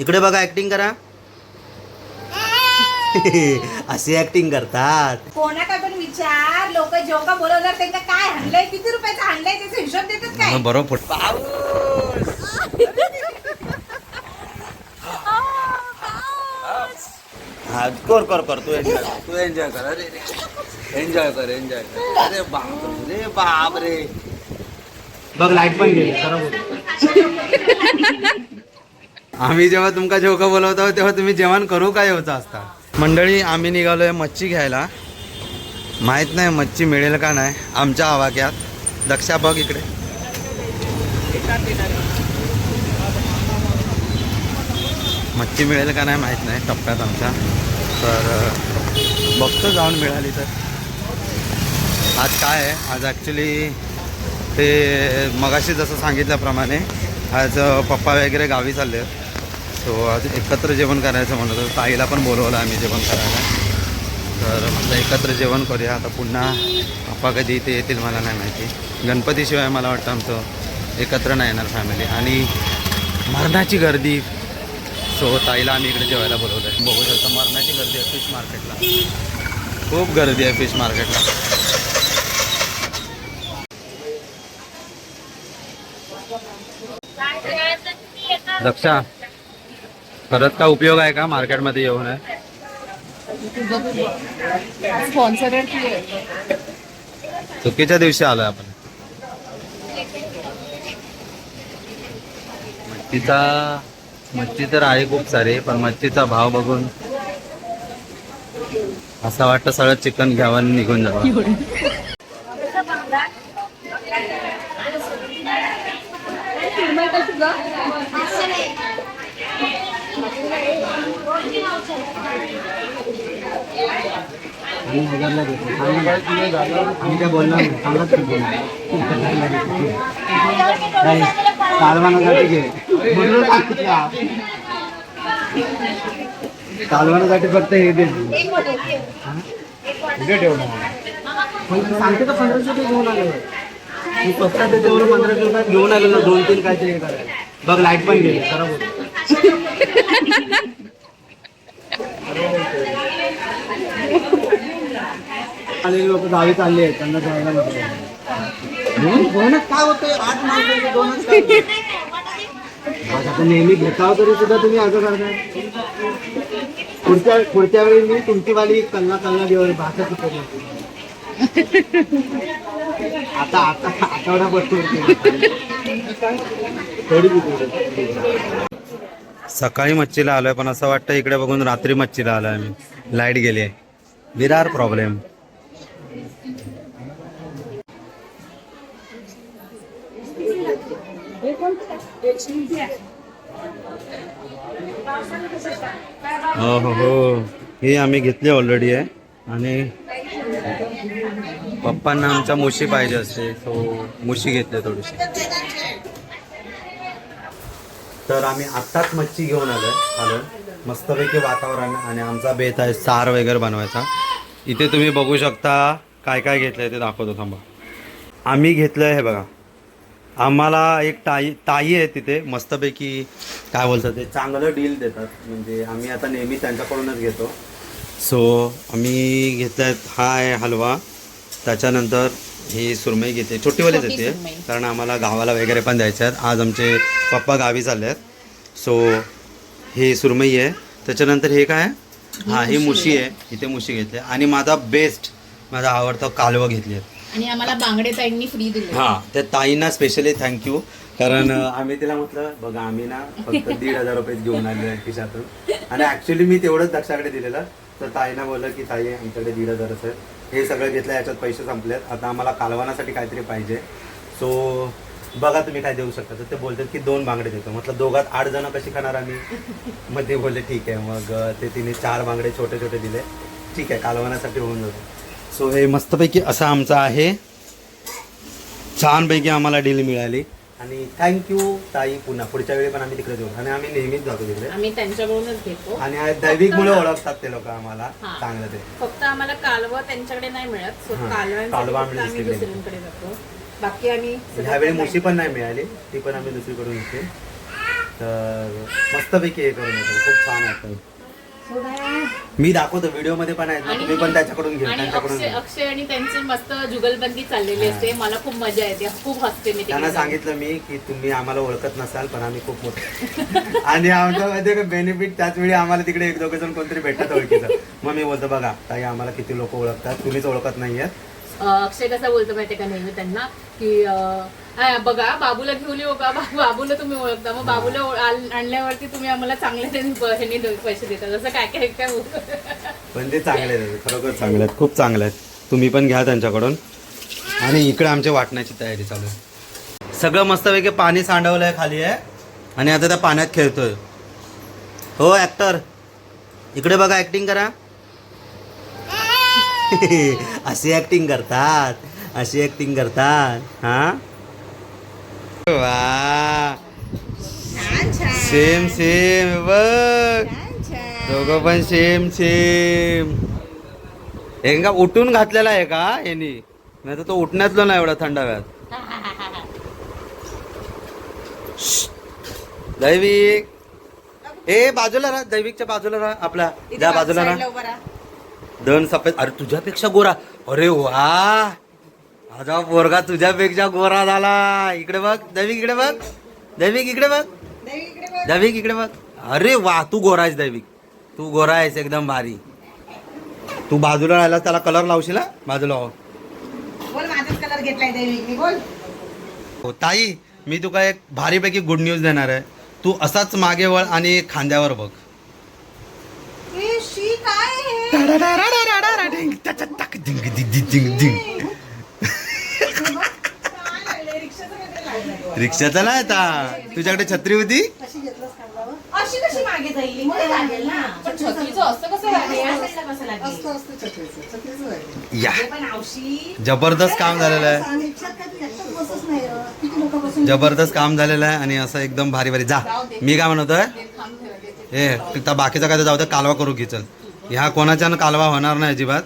इकडे बघा, ऍक्टिंग करा. अशी ऍक्टिंग करतात. कोणाकडे पण विचार, लोक जेव्हा बोलवणार त्यांना काय हाणलंय, किती रुपयाचं हाणलंय त्याचा हिशोब देतात काय? बरोबर. हा, कर तू एन्जॉय कर. अरे एन्जॉय कर. अरे बाप रे. बघ, लाईट पण गेली. आम्ही जेव्हा तुमका जेवका बोलवतो तेव्हा तुम्ही जेवण करू काय होतं असता. मंडळी, आम्ही निघालोय मच्छी घ्यायला. माहित नाही मच्छी मिळेल का नाही आमच्या आवाक्यात. दक्षा बघ इकडे. मच्छी मिळेल का नाही माहीत नाही टप्प्यात आमच्या. तर बघतो जाऊन मिळाली तर. आज काय आहे, आज ॲक्च्युली ते मगाशी जसं सांगितल्याप्रमाणे आज पप्पा वगैरे गावी चालले. सो आज एकत्र जेवण करायचं म्हणत होतं. ताईला पण बोलवलं आम्ही जेवण करायला. तर म्हटलं एकत्र जेवण करूया. आता पुन्हा पप्पा कधी इथे येतील मला नाही माहिती. गणपतीशिवाय मला वाटतं आमचं एकत्र नाही येणार फॅमिली. आणि मरणाची गर्दी. सो ताईला आम्ही इकडे जेवायला बोलवलं आहे. बघू शकता मरणाची गर्दी आहे फिश मार्केटला. खूप गर्दी आहे फिश मार्केटला. दक्षा, खरंच का उपयोग आहे का मार्केटमध्ये येऊन आहे? चुकीच्या दिवशी आलोय आपण. मच्छी तर आहे खूप सारी, पण मच्छीचा भाव बघून असं वाटतं सगळं चिकन घ्यावं आणि निघून जावं. आम्ही काय बोलणार कालवानासाठी घे. कालवानासाठी फक्त हे दे. सांगते का 1500 रुपये घेऊन आलो. मी स्वस्त त्याच्यावर 1500 रुपयात घेऊन आलो ना. 2-3 काहीतरी हे करायला. बघ, लाईट पण गेली. खराब होत. आणि लोक गावी चालले आहेत, त्यांना जायला दोनच काय होतंय. 8 माणसं दोनच काय. आता नेहमी घेताव तरी सुद्धा तुम्ही असं करताय. पुढच्या वेळी मी तुमची वाली कल्ला घेऊन भाषा शिकवली. आता आठवडा बसतो. सकाळी मच्छीला आलोय, पण असं वाटतं इकडे बघून रात्री मच्छीला आलोय आम्ही. लाईट गेली आहे. विरार प्रॉब्लेम. हो, हे आम्ही घेतली ऑलरेडी आहे. आणि पप्पांना आमच्या मुशी पाहिजे असते, सो मुशी घेतली थोडीशी. तर आम्ही आत्ताच मच्छी घेऊन आलो. मस्तपैकी वातावरण. आणि आमचा बेत आहे सार वगैरे बनवायचा. इथे तुम्ही बघू शकता काय काय घेतलंय ते दाखवतो थांबा. आम्ही घेतलंय हे बघा. आम्हाला एक ताई आहे तिथे मस्तपैकी काय बोलतात ते चांगलं डील देतात. म्हणजे आम्ही आता नेहमी त्यांच्याकडूनच घेतो. सो आम्ही घेतलं आहे हा आहे हलवा. त्याच्यानंतर ही सुरमई घेते, छोटीवालीच येते कारण आम्हाला गावाला वगैरे पण द्यायचे आहेत. आज आमचे पप्पा गावी चालले आहेत. सो ही सुरमई आहे. त्याच्यानंतर हे काय, हां ही मुशी आहे. इथे मुशी घेतली. आणि माझा आवडता कालवं घेतली आहे. आणि आम्हाला बांगडे ताईंनी फ्री दिले. हां, त्या ताईंना स्पेशली थँक्यू. कारण आम्ही तिला म्हटलं बघा आम्ही ना फक्त 1,500 रुपये घेऊन आले आहे खिशातून. आणि ॲक्च्युली मी तेवढंच दक्षाकडे दिलेलं. तर ताईंना बोललं की ताई आमच्याकडे 1,500 आहे, हे सगळं घेतलं, याच्यात पैसे संपलेत, आता आम्हाला कालवणासाठी काहीतरी पाहिजे. सो बघा तुम्ही काय देऊ शकता. तर ते बोलतात की 2 बांगडे देतो. म्हटलं दोघात 8 जण कशी खाणार आम्ही. मग ते बोलले ठीक आहे. मग ते तिने 4 बांगडे छोटे छोटे दिले. ठीक आहे, कालवणासाठी होऊन जातो. सो हे मस्तपैकी असं आमचं आहे. छानपैकी आम्हाला डील मिळाली. आणि थँक्यू ताई. पुढच्या वेळी पण आम्ही तिकडे जाऊ. आणि आम्ही नेहमीच जातो तिकडे. आम्ही त्यांच्याकडूनच घेतो. आणि दैविकमुळे ओळखतात ते लोक आम्हाला चांगलं. ते फक्त आम्हाला कालवा त्यांच्याकडे नाही मिळत. कालवा आम्ही दुसरीकडे जातो. बाकी आम्ही ह्यावेळी मुशी पण नाही मिळाली, ती पण आम्ही दुसरीकडून घेते. तर मस्तपैकी हे करून येतो, खूप छान वाटतं. मी दाखवतो व्हिडिओ मध्ये पण आहेत ना, तुम्ही पण त्याच्याकडून घ्या, आणि त्यांच्याकडून घ्या. अक्षय आणि त्यांची मस्त जुगलबंदी चाललेली असते. मला खूप मजा येते, खूप हसते मी त्यांना तिकडे. सांगितलं मी की तुम्ही आम्हाला ओळखत नसाल पण आम्ही खूप मोठे आणि आमच्या मध्ये बेनिफिट त्याच वेळी आम्हाला तिकडे एक दोघे जण कोणतरी भेटतात ओळखीचं. मग मी बोलतो बघा ताई आम्हाला किती लोक ओळखतात, तुम्हीच ओळखत नाहीयेत. अक्षय कसा बोलतो माहितीये का नेहमी त्यांना की बघा बाबूला घेऊन येऊ का, बाबूला तुम्ही ओळखता, मग बाबूला आणल्यावरती तुम्ही आम्हाला चांगले पैसे देता, जसं काय काय काय. पण ते चांगले आहेत, खरोखर चांगले आहेत, खूप चांगले आहेत. तुम्ही पण घ्या त्यांच्याकडून. आणि इकडे आमच्या वाटण्याची तयारी चालू आहे. सगळं मस्तपैकी पाणी सांडवलंय खाली आहे आणि आता त्या पाण्यात खेळतोय. हो ऍक्टर इकडे बघा, ऍक्टिंग करा. अशी ऍक्टिंग करतात, अशी ऍक्टिंग करतात. हा वा सेम सेम बघ, दोघं पण सेम सेम. हे का उठून घातलेला आहे का यांनी, नाही तर तो उठण्यातलो ना एवढा थंडाव्यात. दैविक ए बाजूला राहा, दैविकच्या बाजूला राहा, आपला ज्या बाजूला राहा. दोन सफेद, अरे तुझ्यापेक्षा गोरा, अरे वा माझा पोरगा तुझ्यापेक्षा गोरा झाला. इकडे बघ दैविक, इकडे बघ दैविक, इकडे बघ दैविक, इकडे बघ. अरे वा तू गोरा आहेस दैविक, तू गोरा आहेस एकदम भारी. तू बाजूला राहिला त्याला कलर लावशील ना, बाजूला हो. बोल माझाच कलर घेतलाय दैविकने, बोल. हो ताई मी तुका एक भारीपैकी गुड न्यूज देणार आहे. तू असाच मागे वळ आणि खांद्यावर बघ. ए, शी काय आहे? काय लागलंय? रिक्षाचं काहीतरी लागलंय. रिक्षाचा नाही आता, तुझ्याकडे छत्री होती. अशी कशी मागे जाईल, मध्ये लागेल ना. पण छत्रीचं असं कसं लागेल? या साईडला कसं लागेल? या हे पण औशी. जबरदस्त काम झालेलं आहे, जबरदस्त काम झालेलं आहे. आणि असं एकदम भारी भारी. जा मी काय म्हणतोय, हे तिथं बाकीचा काय तर जाऊ दे, कालवा करू की चल. ह्या कोणाच्यानं कालवा होणार नाही अजिबात.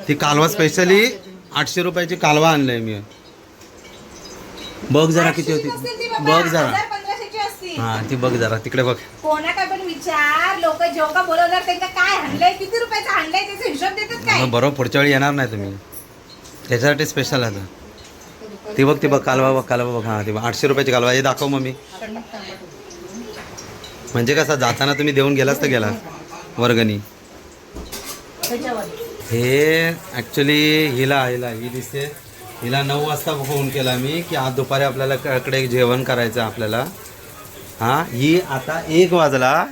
ती कालवा स्पेशली 800 रुपयाची कालवा आणलंय मी. बघ जरा किती होती, बघ जरा. 1500ची असती. हा ती बघ जरा, तिकडे बघ. कोणाकडे पण विचार, लोक जेव्हा का बोलवणार त्यांना काय हाणलंय, किती रुपयाचं हाणलंय त्याचा हिशोब देतात काय? बरोबर पुढच्या वेळी येणार नाही तुम्ही, त्याच्यासाठी स्पेशल आता. ती बघ, ती बघ कालवा बघ, कालवा बघ. हा ती बघ 800 रुपयाची कालवा. हे दाखव मग मी. म्हणजे कसं जाताना तुम्ही देऊन गेलास तर गेला वर्गणी. हे ॲक्च्युली ही दिसते, हिला 9 वाजता फोन केला मी की आज दुपारी आपल्याला कडे जेवण करायचं आहे आपल्याला. हां ही आता 1 वाजला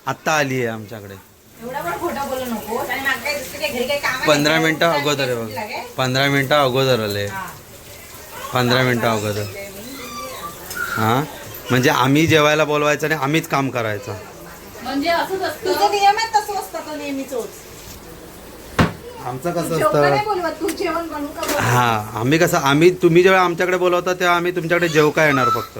आत्ता आली आहे आमच्याकडे. एवढा पण खोटं बोलू नको. आणि मागं काय दिसतं की घरी काही काम आहे? 15 मिनटं अगोदर आहे बघ, 15 मिनटं अगोदर आले, 15 मिनटं अगोदर. हां म्हणजे आम्ही जेवायला बोलवायचं आणि आम्हीच काम करायचं. म्हणजे असंच असतं. तुझं नियम आहे तसं असतं, तो नेहमीचोच. आमचं कसं जेवण नाही असतं, बोलवत, तू जेवण बनवू का बोलवत? हां आम्ही कसं, तुम्ही जेव्हा आमच्याकडे बोलवता तेव्हा आम्ही तुमच्याकडे जेव का येणार फक्त.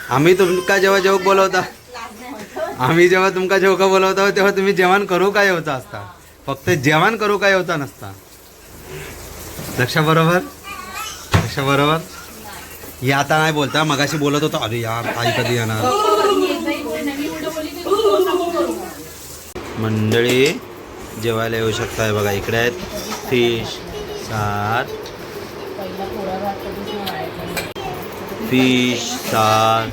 आम्ही तुमका जेव्हा जेव बोलवता, लाज नाही वाटत? आम्ही जेव्हा तुमका जेव का बोलवतो तेव्हा तुम्ही जेवण करू का येवचा असता, फक्त जेवण करू का येवचा नसता. लक्ष बरोबर, लक्ष बरोबर. ही आता नाही बोलता, मगाशी बोलत होतो अरे यार आई कधी येणार. मंडळी जेवायला येऊ शकताय बघा, इकडे आहेत फिश, सार, फिश, सार,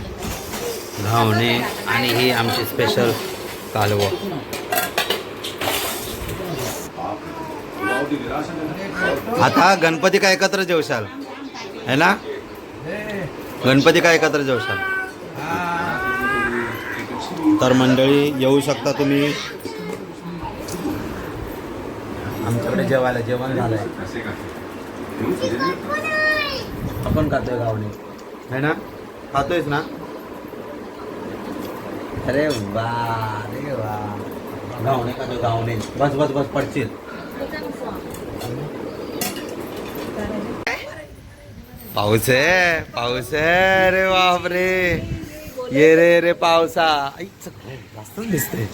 घावणे आणि ही आमची स्पेशल कालवं. आता गणपती काय एकत्र जेवशाल है ना, गणपती काय एकत्र जेवशाल. तर मंडळी येऊ शकता तुम्ही आमच्याकडे जेवायला. जेवण झालंय, आपण खातोय घावणे है ना, खातोयस ना. अरे वा, अरे वा, घावणे खातोय घावणे. बस बस बस पडशील. पाऊस आहे, पाऊस आहे रे बापरे. ये रे रे पावसा. आईचं घर जास्तच दिसतंय.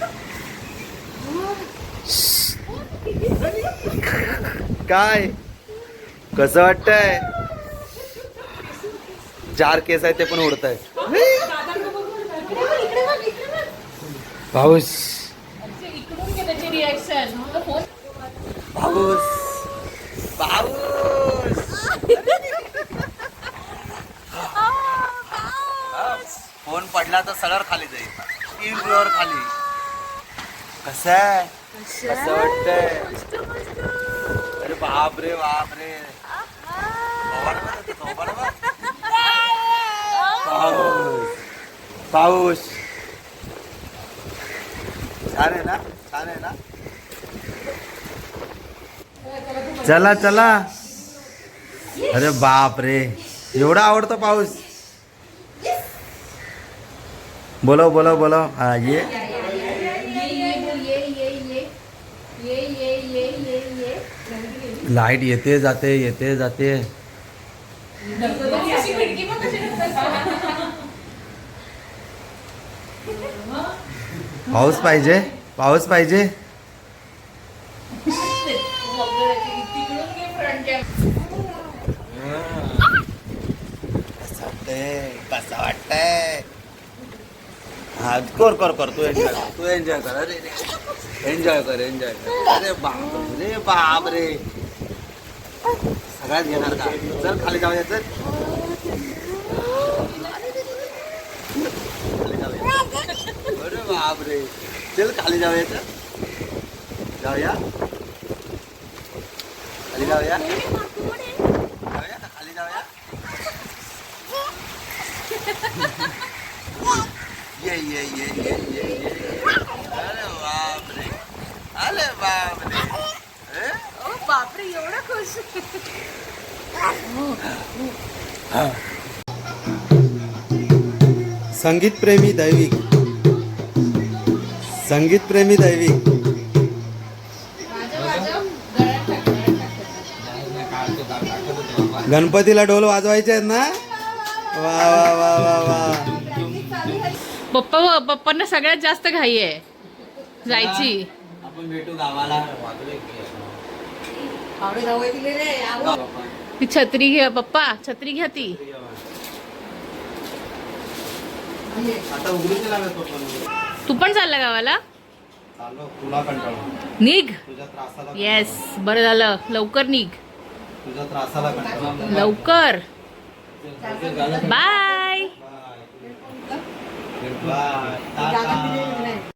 काय कसं वाटतंय. 4 केस आहेत ते पण उडत आहेत. पाऊस इकडून घे त्याची रिॲक्शन फोन पाऊस पाऊस फोन पडला तर सगळं खाली जाईल 3 फ्लोअर खाली कसं आहे कसं वाटतंय अरे बाप रे पाऊस पाऊस छान आहे ना चला चला अरे बाप रे एवढा आवडतो पाऊस बोलो हा ये लाईट येते जाते पाऊस पाहिजे कसं वाटतंय हा कर तू एन्जॉय कर अरे एन्जॉय कर अरे बाप रे सगळ्यात घेणार का चल खाली जाऊया चल अरे बाप रे चल खाली जाऊया खाली जाऊया का खाली जाऊया ये अरे बाप रे बापरे एवढा खुश संगीत प्रेमी दैविक गणपतीला ढोल वाजवायचे आहेत ना वा पप्पांना सगळ्यात जास्त घाई आहे जायची आपण भेटू गावाला ती छत्री घ्या पप्पा छत्री घ्या ती आता उघडूच लागत पप्पा तू पण चालला गावाला चाललो तुला कंटाळा निघ तुझ्या त्रासाला येस बरं झालं लवकर निघ तुझ्या त्रासाला कंटाळा लवकर बाय बाय